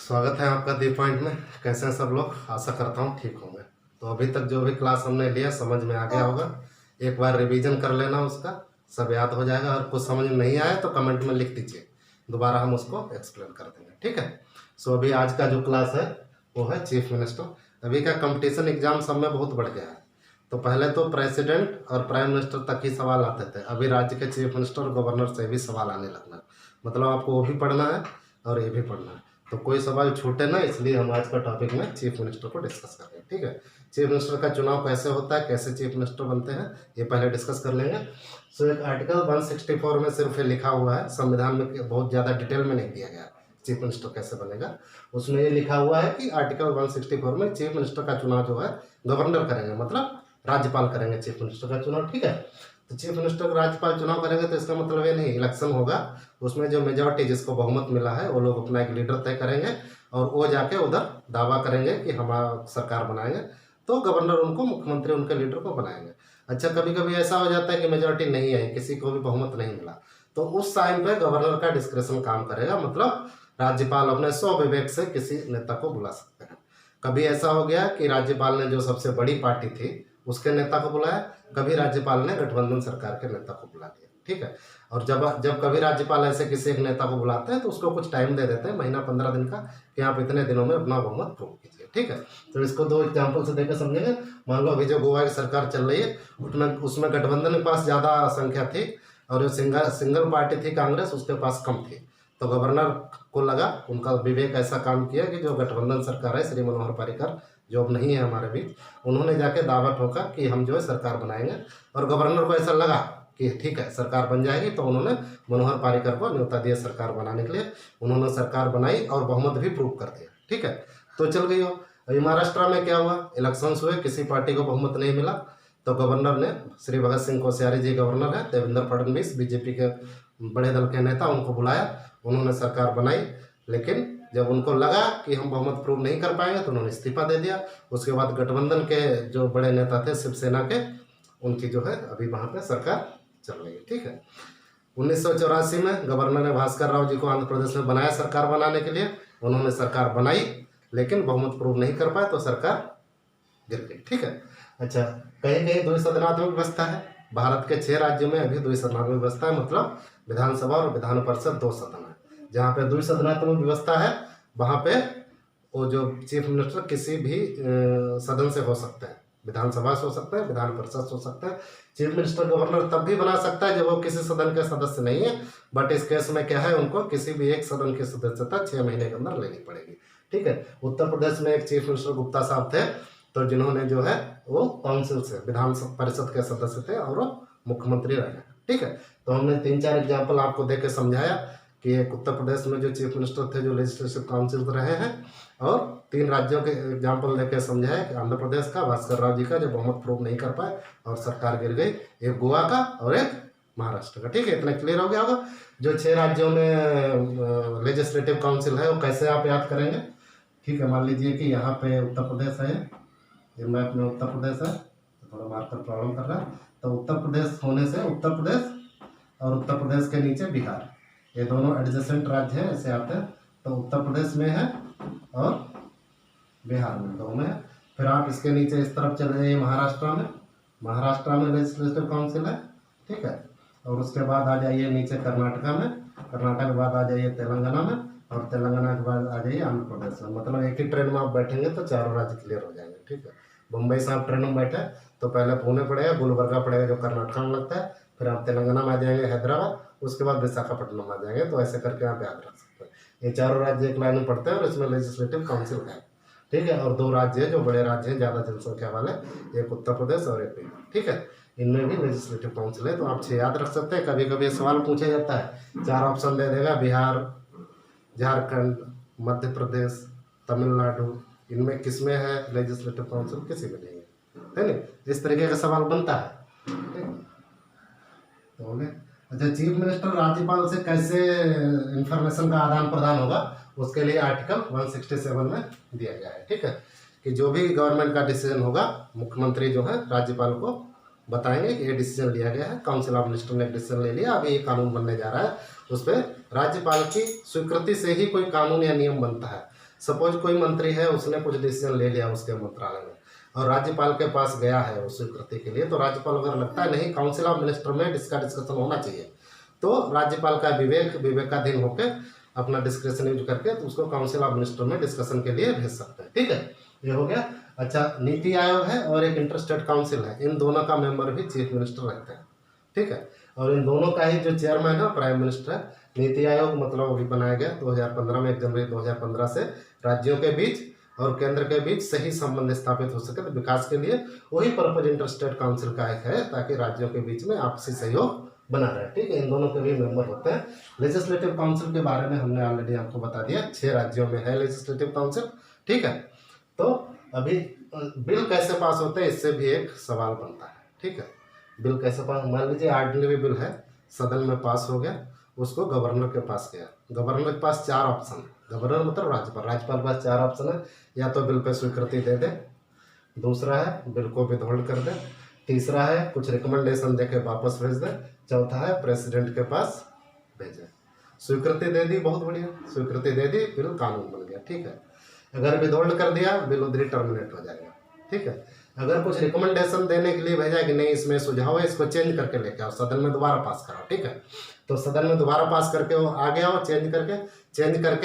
स्वागत है आपका दी पॉइंट में। कैसे हैं सब लोग? आशा करता हूँ ठीक होंगे। तो अभी तक जो भी क्लास हमने लिया समझ में आ गया होगा। एक बार रिवीजन कर लेना, उसका सब याद हो जाएगा। और कुछ समझ में नहीं आया तो कमेंट में लिख दीजिए, दोबारा हम उसको एक्सप्लेन कर देंगे। ठीक है। सो अभी आज का जो क्लास है वो है चीफ मिनिस्टर। अभी का कंपटीशन एग्जाम सब में बहुत बढ़ गया है। तो पहले तो प्रेसिडेंट और प्राइम मिनिस्टर तक ही सवाल आते थे, अभी राज्य के चीफ मिनिस्टर और गवर्नर से भी सवाल आने लगना। मतलब आपको वो भी पढ़ना है और ये भी पढ़ना है, तो कोई सवाल छूटे ना, इसलिए हम आज का टॉपिक में चीफ मिनिस्टर को डिस्कस कर रहे हैं। ठीक है। चीफ मिनिस्टर का चुनाव कैसे होता है, कैसे चीफ मिनिस्टर बनते हैं, ये पहले डिस्कस कर लेंगे। सो एक आर्टिकल 164 में सिर्फ ये लिखा हुआ है, संविधान में बहुत ज़्यादा डिटेल में नहीं दिया गया चीफ मिनिस्टर कैसे बनेगा। उसमें ये लिखा हुआ है कि आर्टिकल 164 में चीफ मिनिस्टर का चुनाव जो है गवर्नर करेंगे, मतलब राज्यपाल करेंगे चीफ मिनिस्टर का चुनाव। ठीक है। तो चीफ मिनिस्टर का राज्यपाल चुनाव करेंगे तो इसका मतलब ये नहीं, इलेक्शन होगा, उसमें जो मेजॉरिटी जिसको बहुमत मिला है वो लोग अपना एक लीडर तय करेंगे और वो जाके उधर दावा करेंगे कि हमारा सरकार बनाएंगे, तो गवर्नर उनको, मुख्यमंत्री उनके लीडर को बनाएंगे। अच्छा, कभी कभी ऐसा हो जाता है कि मेजॉरिटी नहीं आई, किसी को भी बहुमत नहीं मिला, तो उस टाइम पे गवर्नर का डिस्क्रेशन काम करेगा। मतलब राज्यपाल अपने स्व विवेक से किसी नेता को बुला सकते हैं। कभी ऐसा हो गया कि राज्यपाल ने जो सबसे बड़ी पार्टी थी उसके नेता को बुलाया, कभी राज्यपाल ने गठबंधन सरकार के नेता को बुला लिया। ठीक है। और जब जब कभी राज्यपाल ऐसे किसी एक नेता को बुलाते हैं तो उसको कुछ टाइम दे देते हैं, महीना 15 दिन का, कि आप इतने दिनों में अपना बहुमत प्रूव कीजिए। ठीक है। तो इसको दो एग्जाम्पल से देकर समझेंगे। मान लो अभी जो गोवा की सरकार चल रही है उसमें गठबंधन के पास ज़्यादा संख्या थी और जो सिंगल पार्टी थी कांग्रेस, उसके पास कम थी। तो गवर्नर को लगा, उनका विवेक ऐसा काम किया कि जो गठबंधन सरकार है, श्री मनोहर पर्रिकर जो अब नहीं है हमारे बीच, उन्होंने जाके दावा ठोका कि हम जो है सरकार बनाएंगे। और गवर्नर को ऐसा लगा कि ठीक है सरकार बन जाएगी, तो उन्होंने मनोहर पर्रिकर को न्योता दिया सरकार बनाने के लिए। उन्होंने सरकार बनाई और बहुमत भी प्रूव कर दिया। ठीक है। तो चल गई हो। अभी महाराष्ट्र में क्या हुआ, इलेक्शंस हुए, किसी पार्टी को बहुमत नहीं मिला, तो गवर्नर ने, श्री भगत सिंह कोश्यारी जी गवर्नर है, देवेंद्र फडणवीस बीजेपी के बड़े दल के नेता, उनको बुलाया, उन्होंने सरकार बनाई। लेकिन जब उनको लगा कि हम बहुमत प्रूव नहीं कर पाएंगे तो उन्होंने इस्तीफा दे दिया। उसके बाद गठबंधन के जो बड़े नेता थे शिवसेना के, उनकी जो है अभी वहाँ पे सरकार चल रही है। ठीक है। 1984 में गवर्नर ने भास्कर राव जी को आंध्र प्रदेश में बनाया सरकार बनाने के लिए, उन्होंने सरकार बनाई लेकिन बहुमत प्रूव नहीं कर पाए तो सरकार गिर गई। ठीक है। अच्छा, कहीं कहीं द्विसदनात्मक व्यवस्था है। भारत के 6 राज्यों में अभी द्विसदनात्मक व्यवस्था है, मतलब विधानसभा और विधान परिषद 2 सदन है। जहाँ पे द्विसदनात्मक व्यवस्था है वहाँ पे वो जो चीफ मिनिस्टर किसी भी सदन से हो सकते हैं, विधानसभा से हो सकते हैं, विधान परिषद से हो सकते हैं। चीफ मिनिस्टर गवर्नर तब भी बना सकता है जब वो किसी सदन के सदस्य नहीं है, बट इस केस में क्या है, उनको किसी भी एक सदन की सदस्यता 6 महीने के अंदर लेनी पड़ेगी। ठीक है। उत्तर प्रदेश में एक चीफ मिनिस्टर गुप्ता साहब थे, तो जिन्होंने जो है वो काउंसिल से, विधान परिषद के सदस्य थे और वो मुख्यमंत्री रहे। ठीक है। तो हमने 3-4 एग्जाम्पल आपको देकर समझाया कि एक उत्तर प्रदेश में जो चीफ मिनिस्टर थे जो लेजिस्लेटिव काउंसिल रहे हैं, और 3 राज्यों के एग्जाम्पल देकर समझाया कि आंध्र प्रदेश का भास्कर राव जी का जो बहुमत प्रूव नहीं कर पाए और सरकार गिर गई, एक गोवा का और एक महाराष्ट्र का। ठीक है। इतना क्लियर हो गया होगा। जो 6 राज्यों में लेजिस्लेटिव काउंसिल है वो कैसे आप याद करेंगे। ठीक है। मान लीजिए कि यहाँ पे उत्तर प्रदेश है, ये मैप में उत्तर प्रदेश है, तो थोड़ा मार्कर प्रॉब्लम कर रहा है। तो उत्तर प्रदेश होने से उत्तर प्रदेश और उत्तर प्रदेश के नीचे बिहार, ये दोनों एडजेसेंट राज्य हैं, ऐसे आते हैं। तो उत्तर प्रदेश में है और बिहार में, दो में है। फिर आप इसके नीचे इस तरफ चले जाइए, महाराष्ट्र में लेजिस्लेटिव काउंसिल है। ठीक है। और उसके बाद आ जाइए नीचे कर्नाटका में, कर्नाटक के बाद आ जाइए तेलंगाना में, और तेलंगाना के बाद आ जाइए आंध्र प्रदेश में। मतलब एक ही ट्रेन में आप बैठेंगे तो चारों राज्य क्लियर हो जाएंगे। ठीक है। मुंबई से आप ट्रेन में बैठे तो पहले पुणे पड़ेगा, गुलबर्गा पड़ेगा जो कर्नाटक में लगता है, फिर आप तेलंगाना में आ जाएंगे, हैदराबाद, उसके बाद विशाखापट्टनम आ जाएंगे। तो ऐसे करके आप याद रख सकते हैं। ये चारों राज्य एक लाइन में पड़ते हैं और इसमें लेजिस्लेटिव काउंसिल है। ठीक है। और 2 राज्य हैं जो बड़े राज्य हैं ज़्यादा जनसंख्या वाले, एक उत्तर प्रदेश और एक बिहार। ठीक है। इनमें भी लेजिस्लेटिव काउंसिल है, तो आप 6 याद रख सकते हैं। कभी कभी सवाल पूछा जाता है, 4 ऑप्शन दे देगा, बिहार, झारखंड, मध्य प्रदेश, तमिलनाडु, इनमें किसमें है लेजिस्लेटिव काउंसिल, किसी में नहीं है ना। इस तरीके का सवाल बनता है। तो हो गया। अच्छा, चीफ मिनिस्टर राज्यपाल से कैसे इंफॉर्मेशन का आदान प्रदान होगा, उसके लिए आर्टिकल 167 में दिया गया है। ठीक है। कि जो भी गवर्नमेंट का डिसीजन होगा, मुख्यमंत्री जो है राज्यपाल को बताएंगे कि ये डिसीजन लिया गया है, काउंसिल ऑफ मिनिस्टर ने डिसीजन ले लिया, अभी ये कानून बनने जा रहा है। उस पर राज्यपाल की स्वीकृति से ही कोई कानून या नियम बनता है। सपोज कोई मंत्री है, उसने कुछ डिसीजन ले लिया उसके मंत्रालय में और राज्यपाल के पास गया है उस स्वीकृति के लिए, तो राज्यपाल अगर लगता है नहीं काउंसिल ऑफ मिनिस्टर में इसका डिस्कशन होना चाहिए, तो राज्यपाल का विवेकाधीन होकर अपना डिस्क्रिप्शन यूज करके तो उसको काउंसिल ऑफ मिनिस्टर में डिस्कशन के लिए भेज सकते हैं। ठीक है, ये हो गया। अच्छा, नीति आयोग है और एक इंटरस्टेट काउंसिल है, इन दोनों का मेंबर भी चीफ मिनिस्टर रहते हैं। ठीक है, और इन दोनों का ही जो चेयरमैन है प्राइम मिनिस्टर है। नीति आयोग मतलब अभी बनाया गया 2015 में, 1 जनवरी 2015 से राज्यों के बीच और केंद्र के बीच सही संबंध स्थापित हो सके तो विकास के लिए वही पर्पज इंटरस्टेट काउंसिल का एक है, ताकि राज्यों के बीच में आपसी सहयोग बना रहे। ठीक है, इन दोनों के भी मेंबर होते हैं। लेजिस्लेटिव काउंसिल के बारे में हमने ऑलरेडी आपको बता दिया, 6 राज्यों में है लेजिस्लेटिव काउंसिल। ठीक है, तो अभी बिल कैसे पास होते हैं इससे भी एक सवाल बनता है। ठीक है, बिल कैसे पास, मान लीजिए ऑर्डिनरी बिल है, सदन में पास हो गया, उसको गवर्नर के पास गया, गवर्नर के पास 4 ऑप्शन, गवर्नर मतलब राज्यपाल, राज्यपाल के पास 4 ऑप्शन है, या तो बिल पे स्वीकृति दे दे, दूसरा है बिल को विथहोल्ड कर दे, तीसरा है कुछ रिकमेंडेशन देके वापस भेज दे, चौथा है प्रेसिडेंट के पास भेजे। स्वीकृति दे दी, बहुत बढ़िया, स्वीकृति दे दी, बिल कानून बन गया। ठीक है, अगर विथहोल्ड कर दिया बिल उधर ही टर्मिनेट हो जाएगा। ठीक है, अगर कुछ रिकमेंडेशन देने के लिए भेजा कि नहीं इसमें सुझाव है, इसको चेंज करके लेके आओ, सदन में दोबारा पास कराओ। ठीक है, तो सदन में दोबारा पास करके वो आ गया, वो चेंज करके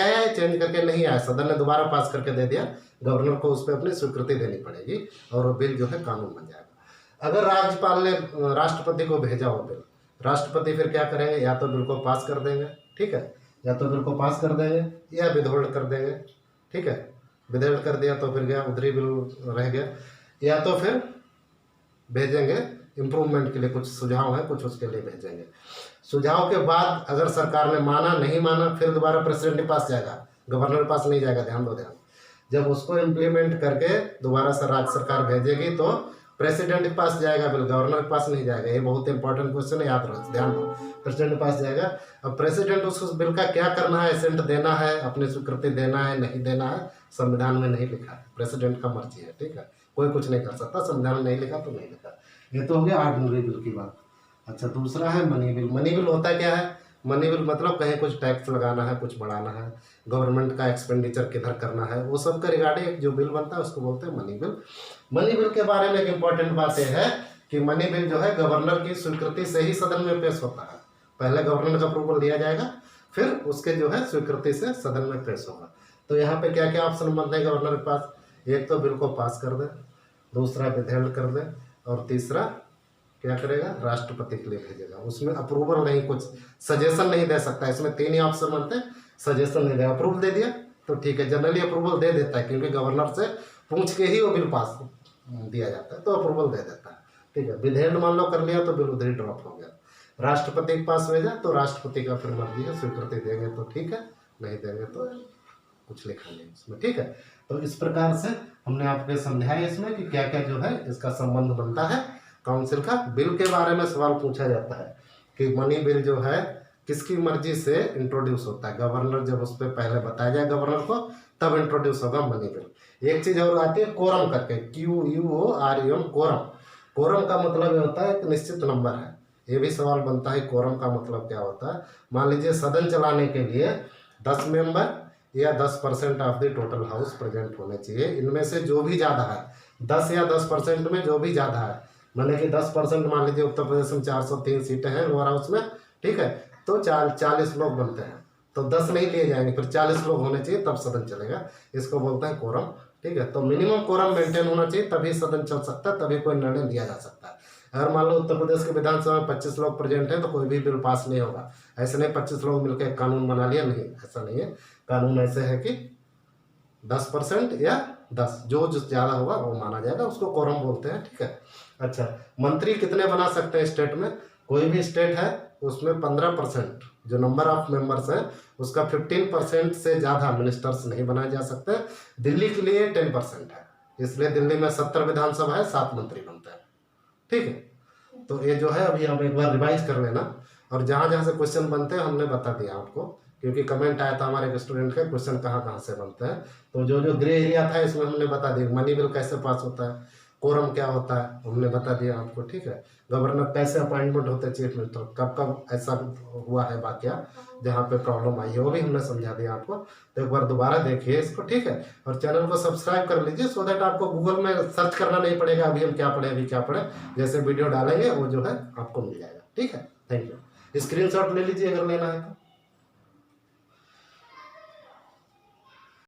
आया, चेंज करके नहीं आया, सदन ने दोबारा पास करके दे दिया, गवर्नर को उस पर अपनी स्वीकृति देनी पड़ेगी और वो बिल जो है कानून बन जाएगा। अगर राज्यपाल ने राष्ट्रपति को भेजा हो बिल, राष्ट्रपति फिर क्या करेंगे, या तो बिल को पास कर देंगे, ठीक है, या तो बिल को पास कर देंगे या विथहोल्ड कर देंगे। ठीक है, विथहोल्ड कर दिया तो फिर गया उधरी बिल रह गया, या तो फिर भेजेंगे इम्प्रूवमेंट के लिए, कुछ सुझाव है कुछ उसके लिए भेजेंगे। सुझाव के बाद अगर सरकार ने माना, नहीं माना, फिर दोबारा प्रेसिडेंट के पास जाएगा, गवर्नर के पास नहीं जाएगा, ध्यान दो। जब उसको इम्प्लीमेंट करके दोबारा से राज्य सरकार भेजेगी तो प्रेसिडेंट के पास जाएगा बिल, गवर्नर के पास नहीं जाएगा। ये बहुत इंपॉर्टेंट क्वेश्चन है, याद रखो, ध्यान दो। प्रेसिडेंट के पास जाएगा, अब प्रेसिडेंट उस बिल का क्या करना है, एसेंट देना है, अपनी स्वीकृति देना है, नहीं देना है, संविधान में नहीं लिखा है, प्रेसिडेंट का मर्जी है। ठीक है, कोई कुछ नहीं कर सकता, संविधान में नहीं लिखा तो नहीं लिखा। ये तो हो गया ऑर्डिनरी बिल की बात। अच्छा, दूसरा है मनी बिल। मनी बिल होता क्या है, मनी बिल मतलब कहीं कुछ टैक्स लगाना है, कुछ बढ़ाना है, गवर्नमेंट का एक्सपेंडिचर किधर करना है, वो सब का रिगार्डिंग एक जो बिल बनता है उसको बोलते हैं मनी बिल। मनी बिल के बारे में एक इम्पॉर्टेंट बात यह है कि मनी बिल जो है गवर्नर की स्वीकृति से ही सदन में पेश होता है। पहले गवर्नर का अप्रूवल दिया जाएगा, फिर उसके जो है स्वीकृति से सदन में पेश होगा। तो यहाँ पे क्या क्या ऑप्शन बनते हैं गवर्नर के पास, एक तो बिल को पास कर दे, दूसरा विथहोल्ड कर दे, और तीसरा क्या करेगा, राष्ट्रपति के लिए भेजेगा। उसमें अप्रूवल नहीं, कुछ सजेशन नहीं दे सकता, इसमें 3 ही ऑप्शन बनते हैं, सजेशन नहीं दे, अप्रूवल दे दिया तो ठीक है, जनरली अप्रूवल दे देता है क्योंकि गवर्नर से पूछ के ही वो बिल पास दिया जाता है, तो अप्रूवल दे देता है। ठीक है, विथहोल्ड मान लो कर लिया तो बिल उधर ही ड्रॉप हो गया, राष्ट्रपति के पास भेजा तो राष्ट्रपति का फिर मर्जी है, स्वीकृति देंगे तो ठीक है, नहीं देंगे तो कुछ लिखा नहीं इसमें। ठीक है, तो इस प्रकार से हमने आपको समझाया इसमें कि क्या क्या जो है इसका संबंध बनता है काउंसिल का। बिल के बारे में सवाल पूछा जाता है कि मनी बिल जो है किसकी मर्जी से इंट्रोड्यूस होता है, गवर्नर जब उस पर पहले बताया जाए गवर्नर को तब इंट्रोड्यूस होगा मनी बिल। एक चीज़ और आती है कोरम करके, QUORUM, कोरम। कोरम का मतलब ये होता है एक निश्चित नंबर है। ये भी सवाल बनता है कोरम का मतलब क्या होता है। मान लीजिए सदन चलाने के लिए 10 मेंबर या 10% of the total house present होने चाहिए, इनमें से जो भी ज़्यादा है, 10 या 10% में जो भी ज़्यादा है, माने कि 10%, मान लीजिए उत्तर प्रदेश में 403 सीटें हैं लोअर हाउस में, ठीक है, तो 40 लोग बनते हैं, तो 10 नहीं लिए जाएंगे, फिर 40 लोग होने चाहिए तब सदन चलेगा, इसको बोलते हैं कोरम। ठीक है, तो मिनिमम कोरम मेंटेन होना चाहिए तभी सदन चल सकता है, तभी कोई निर्णय लिया जा सकता है। अगर मान लो उत्तर प्रदेश के विधानसभा में 25 लोग प्रेजेंट हैं तो कोई भी बिल पास नहीं होगा। ऐसे नहीं 25 लोग मिलकर एक कानून बना लिया, नहीं, ऐसा नहीं है। कानून ऐसे है कि 10% या 10 जो ज़्यादा होगा वो माना जाएगा, उसको कोरम बोलते हैं। ठीक है, अच्छा, मंत्री कितने बना सकते हैं स्टेट में, कोई भी स्टेट है उसमें 15% जो नंबर ऑफ मेंबर्स है उसका 15% से ज़्यादा मिनिस्टर्स नहीं बनाए जा सकते। दिल्ली के लिए 10% है, इसलिए दिल्ली में 70 विधानसभा है, 7 मंत्री बनते हैं। ठीक है, तो ये जो है अभी हम एक बार रिवाइज कर लेना, और जहाँ जहाँ से क्वेश्चन बनते हैं हमने बता दिया आपको, क्योंकि कमेंट आया था हमारे एक स्टूडेंट का, क्वेश्चन कहाँ कहाँ से बनते हैं। तो जो जो ग्रे एरिया था इसमें हमने बता दिया, मनी बिल कैसे पास होता है, कोरम क्या होता है हमने बता दिया आपको, ठीक है। गवर्नर कैसे अपॉइंटमेंट होते हैं चीफ मिनिस्टर, कब कब ऐसा हुआ है वाकया जहाँ पे प्रॉब्लम आई है वो भी हमने समझा दिया आपको। तो एक बार दोबारा देखिए इसको, ठीक है। और चैनल को सब्सक्राइब कर लीजिए सो दैट आपको गूगल में सर्च करना नहीं पड़ेगा अभी हम क्या पढ़े अभी क्या पढ़े, जैसे वीडियो डालेंगे वो जो है आपको मिल जाएगा, ठीक है। Thank you. स्क्रीनशॉट ले लीजिए अगर लेना है तो।